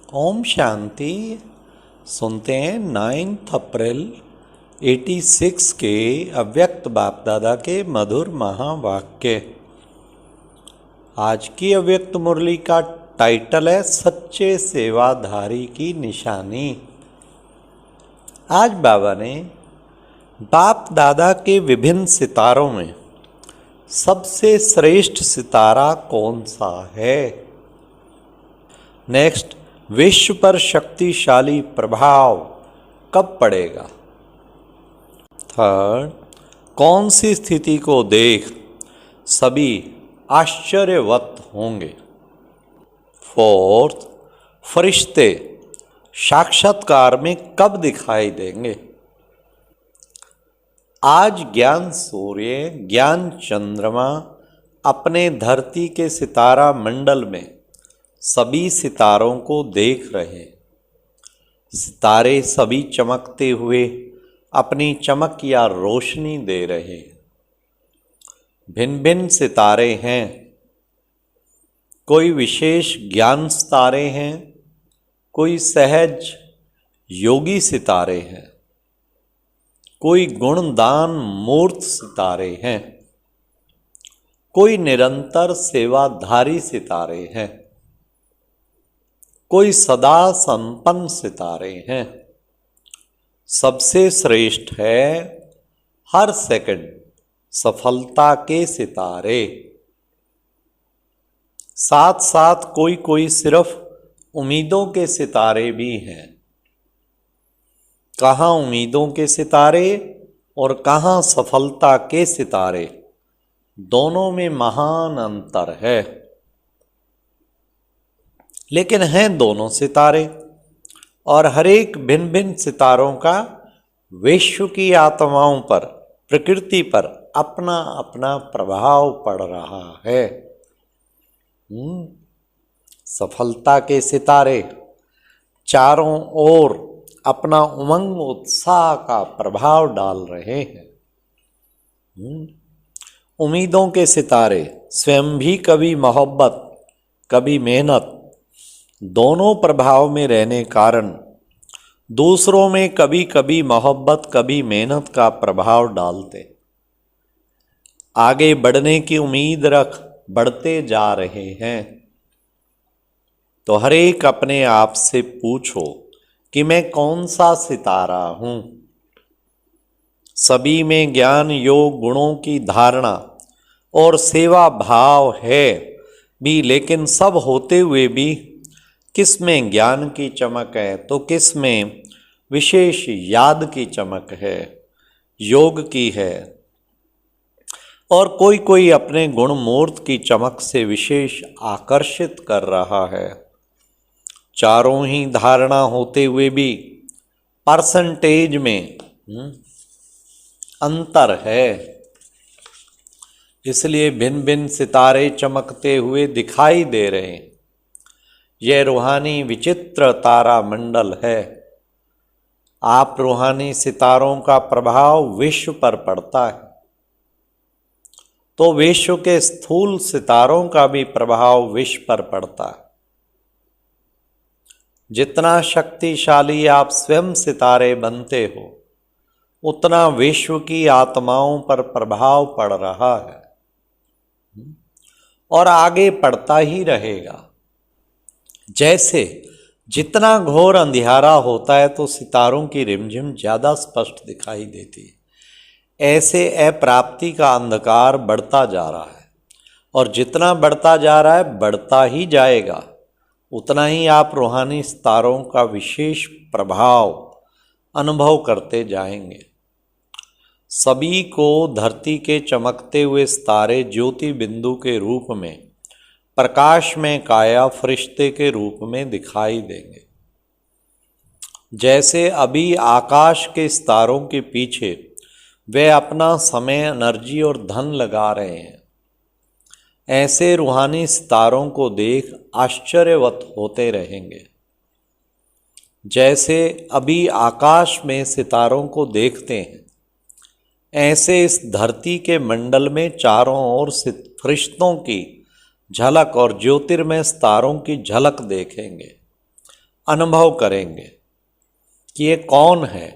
ओम शांति। सुनते हैं 9 अप्रैल 86 के अव्यक्त बाप दादा के मधुर महावाक्य। आज की अव्यक्त मुरली का टाइटल है सच्चे सेवाधारी की निशानी। आज बाबा ने बाप दादा के विभिन्न सितारों में सबसे श्रेष्ठ सितारा कौन सा है, नेक्स्ट विश्व पर शक्तिशाली प्रभाव कब पड़ेगा, थर्ड कौन सी स्थिति को देख सभी आश्चर्यवत होंगे, फोर्थ फरिश्ते साक्षात्कार में कब दिखाई देंगे। आज ज्ञान सूर्य ज्ञान चंद्रमा अपने धरती के सितारा मंडल में सभी सितारों को देख रहे। सितारे सभी चमकते हुए अपनी चमक या रोशनी दे रहे। भिन्न भिन्न सितारे हैं, कोई विशेष ज्ञान सितारे हैं, कोई सहज योगी सितारे हैं, कोई गुणदान मूर्त सितारे हैं, कोई निरंतर सेवाधारी सितारे हैं, कोई सदा संपन्न सितारे हैं। सबसे श्रेष्ठ है हर सेकंड सफलता के सितारे। साथ साथ कोई कोई सिर्फ उम्मीदों के सितारे भी हैं। कहाँ उम्मीदों के सितारे और कहाँ सफलता के सितारे, दोनों में महान अंतर है। लेकिन हैं दोनों सितारे और हर एक भिन्न भिन्न सितारों का विश्व की आत्माओं पर, प्रकृति पर अपना अपना प्रभाव पड़ रहा है। सफलता के सितारे चारों ओर अपना उमंग उत्साह का प्रभाव डाल रहे हैं। उम्मीदों के सितारे स्वयं भी कभी मोहब्बत कभी मेहनत दोनों प्रभाव में रहने कारण दूसरों में कभी कभी मोहब्बत कभी मेहनत का प्रभाव डालते। आगे बढ़ने की उम्मीद रख बढ़ते जा रहे हैं। तो हर एक अपने आप से पूछो कि मैं कौन सा सितारा हूं। सभी में ज्ञान योग गुणों की धारणा और सेवा भाव है भी, लेकिन सब होते हुए भी किस में ज्ञान की चमक है तो किस में विशेष याद की चमक है, योग की है, और कोई कोई अपने गुण मूर्त की चमक से विशेष आकर्षित कर रहा है। चारों ही धारणा होते हुए भी परसेंटेज में अंतर है। इसलिए भिन्न भिन्न सितारे चमकते हुए दिखाई दे रहे हैं। यह रूहानी विचित्र तारा मंडल है। आप रूहानी सितारों का प्रभाव विश्व पर पड़ता है तो विश्व के स्थूल सितारों का भी प्रभाव विश्व पर पड़ता है। जितना शक्तिशाली आप स्वयं सितारे बनते हो उतना विश्व की आत्माओं पर प्रभाव पड़ रहा है और आगे पड़ता ही रहेगा। जैसे जितना घोर अंधियारा होता है तो सितारों की रिमझिम ज़्यादा स्पष्ट दिखाई देती है, ऐसे अप्राप्ति का अंधकार बढ़ता जा रहा है और जितना बढ़ता जा रहा है बढ़ता ही जाएगा। उतना ही आप रूहानी सितारों का विशेष प्रभाव अनुभव करते जाएंगे। सभी को धरती के चमकते हुए सितारे ज्योति बिंदु के रूप में प्रकाश में काया फरिश्ते के रूप में दिखाई देंगे। जैसे अभी आकाश के सितारों के पीछे वे अपना समय एनर्जी और धन लगा रहे हैं, ऐसे रूहानी सितारों को देख आश्चर्यवत होते रहेंगे। जैसे अभी आकाश में सितारों को देखते हैं, ऐसे इस धरती के मंडल में चारों ओर फरिश्तों की झलक और ज्योतिर्मय सितारों की झलक देखेंगे। अनुभव करेंगे कि ये कौन है,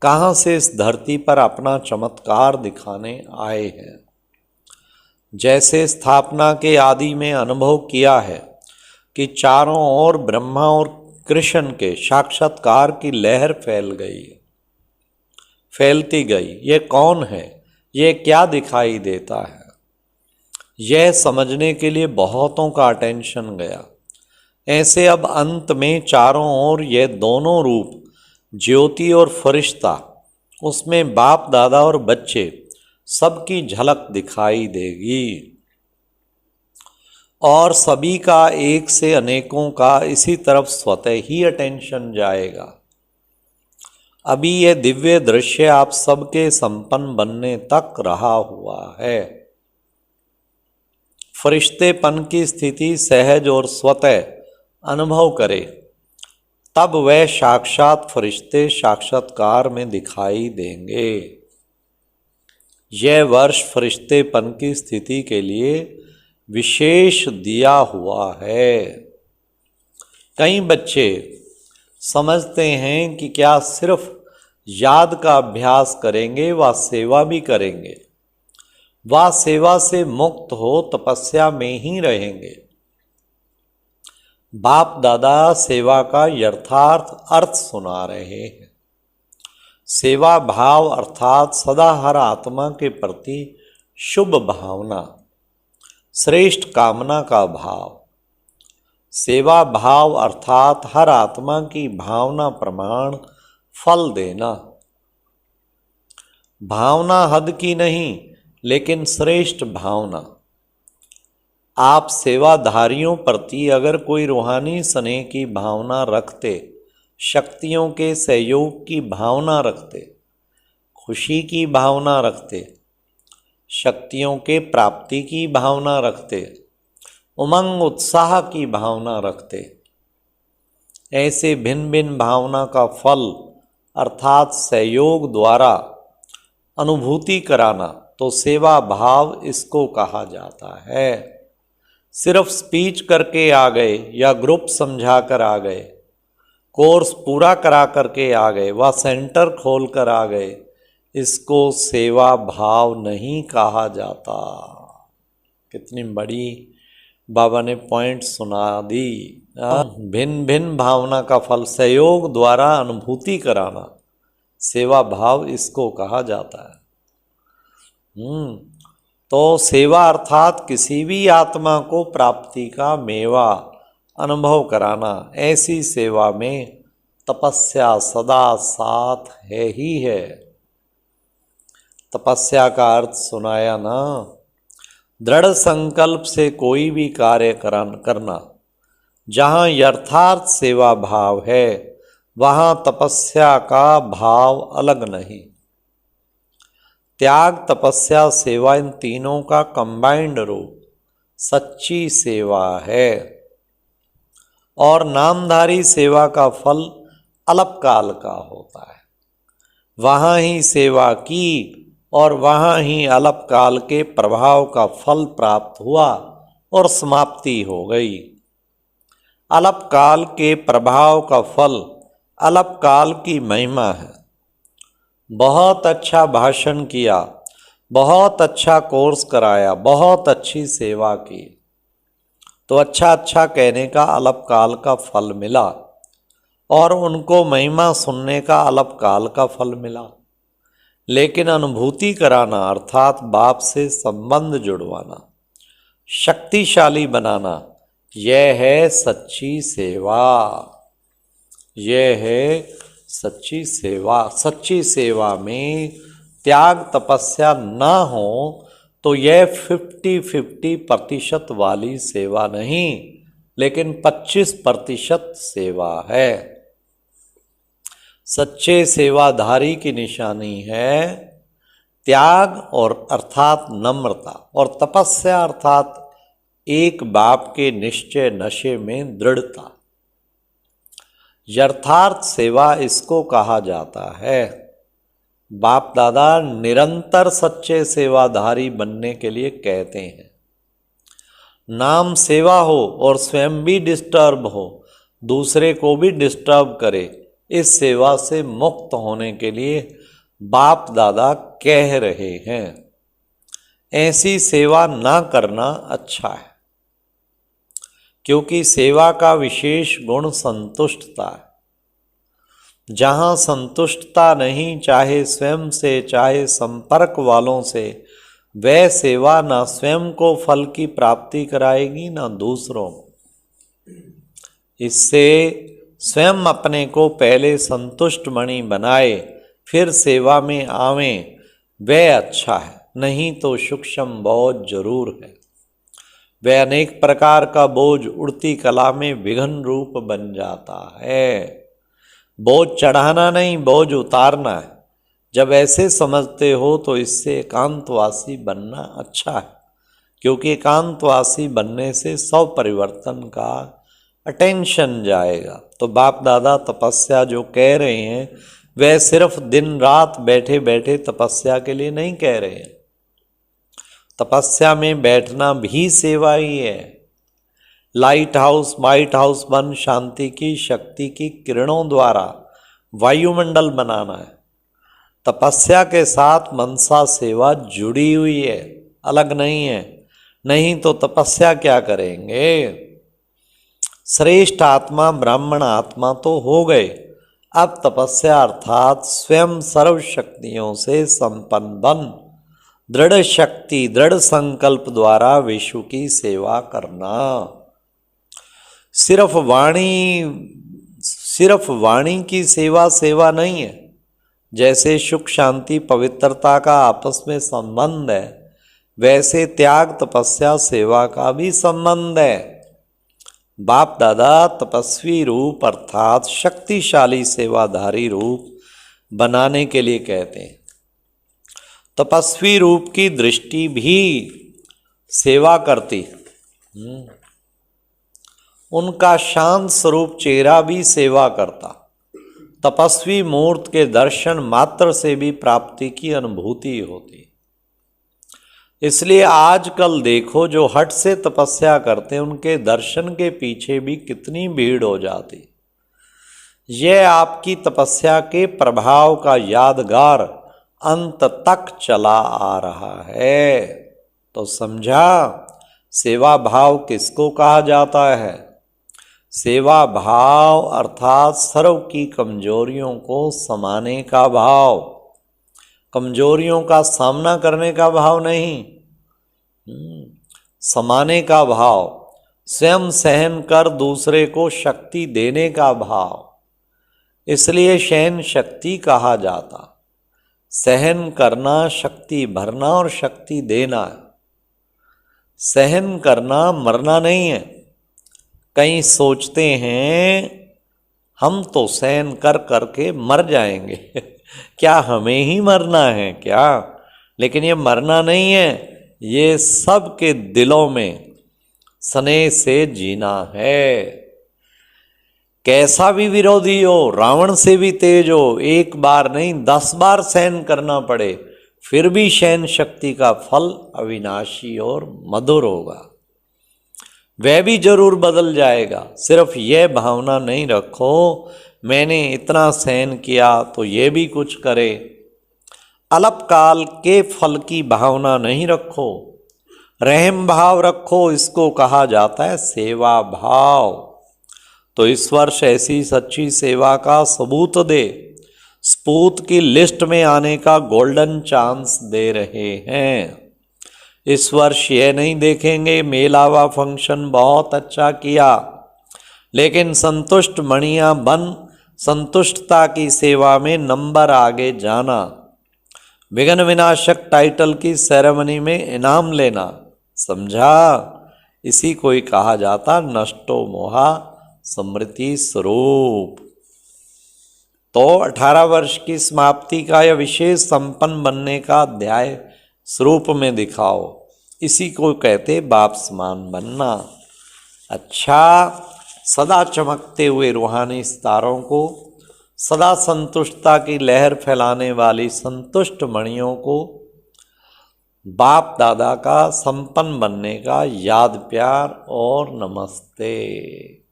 कहाँ से इस धरती पर अपना चमत्कार दिखाने आए हैं। जैसे स्थापना के आदि में अनुभव किया है कि चारों ओर ब्रह्मा और कृष्ण के साक्षात्कार की लहर फैल गई, फैलती गई। ये कौन है, ये क्या दिखाई देता है, यह समझने के लिए बहुतों का अटेंशन गया। ऐसे अब अंत में चारों ओर ये दोनों रूप, ज्योति और फरिश्ता, उसमें बाप दादा और बच्चे, सबकी झलक दिखाई देगी और सभी का एक से अनेकों का इसी तरफ स्वतः ही अटेंशन जाएगा। अभी ये दिव्य दृश्य आप सबके संपन्न बनने तक रहा हुआ है। फरिश्तेपन की स्थिति सहज और स्वतः अनुभव करे, तब वह साक्षात फरिश्ते साक्षात्कार में दिखाई देंगे। यह वर्ष फरिश्तेपन की स्थिति के लिए विशेष दिया हुआ है। कई बच्चे समझते हैं कि क्या सिर्फ याद का अभ्यास करेंगे व सेवा भी करेंगे, वह सेवा से मुक्त हो तपस्या में ही रहेंगे। बाप दादा सेवा का यथार्थ अर्थ सुना रहे हैं। सेवा भाव अर्थात सदा हर आत्मा के प्रति शुभ भावना, श्रेष्ठ कामना का भाव। सेवा भाव अर्थात हर आत्मा की भावना प्रमाण फल देना। भावना हद की नहीं, लेकिन श्रेष्ठ भावना। आप सेवाधारियों प्रति अगर कोई रूहानी स्नेह की भावना रखते, शक्तियों के सहयोग की भावना रखते, खुशी की भावना रखते, शक्तियों के प्राप्ति की भावना रखते, उमंग उत्साह की भावना रखते, ऐसे भिन्न भिन्न भावना का फल अर्थात सहयोग द्वारा अनुभूति कराना, तो सेवा भाव इसको कहा जाता है। सिर्फ स्पीच करके आ गए या ग्रुप समझा कर आ गए, कोर्स पूरा करा करके आ गए, व सेंटर खोल कर आ गए, इसको सेवा भाव नहीं कहा जाता। कितनी बड़ी बाबा ने पॉइंट सुना दी। भिन्न भिन्न भावना का फल सहयोग द्वारा अनुभूति कराना, सेवा भाव इसको कहा जाता है। तो सेवा अर्थात किसी भी आत्मा को प्राप्ति का मेवा अनुभव कराना। ऐसी सेवा में तपस्या सदा साथ है ही है। तपस्या का अर्थ सुनाया ना, दृढ़ संकल्प से कोई भी कार्य करना। जहाँ यथार्थ सेवा भाव है, वहाँ तपस्या का भाव अलग नहीं। त्याग, तपस्या, सेवा, इन तीनों का कंबाइंड रूप सच्ची सेवा है। और नामधारी सेवा का फल अल्पकाल का होता है। वहाँ ही सेवा की और वहाँ ही अल्पकाल के प्रभाव का फल प्राप्त हुआ और समाप्ति हो गई। अल्पकाल के प्रभाव का फल अल्पकाल की महिमा है। बहुत अच्छा भाषण किया, बहुत अच्छा कोर्स कराया, बहुत अच्छी सेवा की, तो अच्छा अच्छा कहने का अल्पकाल का फल मिला और उनको महिमा सुनने का अल्पकाल का फल मिला। लेकिन अनुभूति कराना अर्थात बाप से संबंध जुड़वाना, शक्तिशाली बनाना, यह है सच्ची सेवा। यह है सच्ची सेवा। सच्ची सेवा में त्याग तपस्या ना हो तो यह 50-50% वाली सेवा नहीं, लेकिन 25% सेवा है। सच्चे सेवाधारी की निशानी है त्याग और अर्थात नम्रता, और तपस्या अर्थात एक बाप के निश्चय नशे में दृढ़ता। यथार्थ सेवा इसको कहा जाता है। बाप दादा निरंतर सच्चे सेवाधारी बनने के लिए कहते हैं। नाम सेवा हो और स्वयं भी डिस्टर्ब हो, दूसरे को भी डिस्टर्ब करे, इस सेवा से मुक्त होने के लिए बाप दादा कह रहे हैं। ऐसी सेवा ना करना अच्छा है, क्योंकि सेवा का विशेष गुण संतुष्टता है। जहाँ संतुष्टता नहीं, चाहे स्वयं से चाहे संपर्क वालों से, वह सेवा ना स्वयं को फल की प्राप्ति कराएगी ना दूसरों को। इससे स्वयं अपने को पहले संतुष्ट मणि बनाए, फिर सेवा में आवें, वह अच्छा है। नहीं तो सूक्ष्म बोझ जरूर है, वह अनेक प्रकार का बोझ उड़ती कला में विघ्न रूप बन जाता है। बोझ चढ़ाना नहीं, बोझ उतारना है। जब ऐसे समझते हो तो इससे एकांतवासी बनना अच्छा है, क्योंकि एकांतवासी बनने से सौ परिवर्तन का अटेंशन जाएगा। तो बाप दादा तपस्या जो कह रहे हैं, वह सिर्फ दिन रात बैठे बैठे तपस्या के लिए नहीं कह रहे हैं। तपस्या में बैठना भी सेवा ही है। लाइट हाउस वाइट हाउस बन शांति की शक्ति की किरणों द्वारा वायुमंडल बनाना है। तपस्या के साथ मनसा सेवा जुड़ी हुई है, अलग नहीं है। नहीं तो तपस्या क्या करेंगे? श्रेष्ठ आत्मा ब्राह्मण आत्मा तो हो गए, अब तपस्या अर्थात स्वयं सर्व शक्तियों से संपन्न बन दृढ़ शक्ति दृढ़ संकल्प द्वारा विश्व की सेवा करना। सिर्फ वाणी की सेवा सेवा नहीं है। जैसे सुख शांति पवित्रता का आपस में संबंध है, वैसे त्याग तपस्या सेवा का भी संबंध है। बाप दादा तपस्वी रूप अर्थात शक्तिशाली सेवाधारी रूप बनाने के लिए कहते हैं। तपस्वी रूप की दृष्टि भी सेवा करती, उनका शांत स्वरूप चेहरा भी सेवा करता। तपस्वी मूर्त के दर्शन मात्र से भी प्राप्ति की अनुभूति होती। इसलिए आजकल देखो जो हट से तपस्या करते हैं, उनके दर्शन के पीछे भी कितनी भीड़ हो जाती। यह आपकी तपस्या के प्रभाव का यादगार अंत तक चला आ रहा है। तो समझा, सेवा भाव किसको कहा जाता है? सेवा भाव अर्थात सर्व की कमजोरियों को समाने का भाव, कमजोरियों का सामना करने का भाव नहीं, समाने का भाव, स्वयं सहन कर दूसरे को शक्ति देने का भाव। इसलिए सहन शक्ति कहा जाता। सहन करना शक्ति भरना और शक्ति देना है। सहन करना मरना नहीं है। कई सोचते हैं हम तो सहन कर करके मर जाएंगे क्या हमें ही मरना है क्या? लेकिन ये मरना नहीं है, ये सबके दिलों में स्नेह से जीना है। कैसा भी विरोधी हो, रावण से भी तेज हो, एक बार नहीं 10 बार सहन करना पड़े, फिर भी सहन शक्ति का फल अविनाशी और मधुर होगा। वह भी जरूर बदल जाएगा। सिर्फ यह भावना नहीं रखो मैंने इतना सहन किया तो ये भी कुछ करे। अल्पकाल के फल की भावना नहीं रखो, रहम भाव रखो। इसको कहा जाता है सेवा भाव। तो इस वर्ष ऐसी सच्ची सेवा का सबूत दे, सपूत की लिस्ट में आने का गोल्डन चांस दे रहे हैं। इस वर्ष यह नहीं देखेंगे मेला व फंक्शन बहुत अच्छा किया, लेकिन संतुष्ट मणियां बन संतुष्टता की सेवा में नंबर आगे जाना, विघ्न विनाशक टाइटल की सेरेमनी में इनाम लेना। समझा? इसी को ही कहा जाता नष्टो मोहा समृद्धि स्वरूप। तो 18 वर्ष की समाप्ति का यह विशेष संपन्न बनने का अध्याय स्वरूप में दिखाओ। इसी को कहते बाप समान बनना। अच्छा, सदा चमकते हुए रूहानी सितारों को, सदा संतुष्टता की लहर फैलाने वाली संतुष्ट मणियों को बाप दादा का संपन्न बनने का याद प्यार और नमस्ते।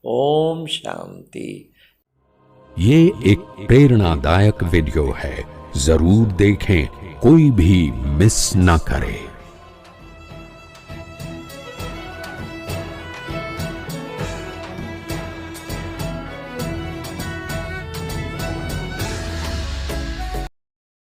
ओम शांति। ये एक प्रेरणादायक वीडियो है, जरूर देखें, कोई भी मिस ना करे।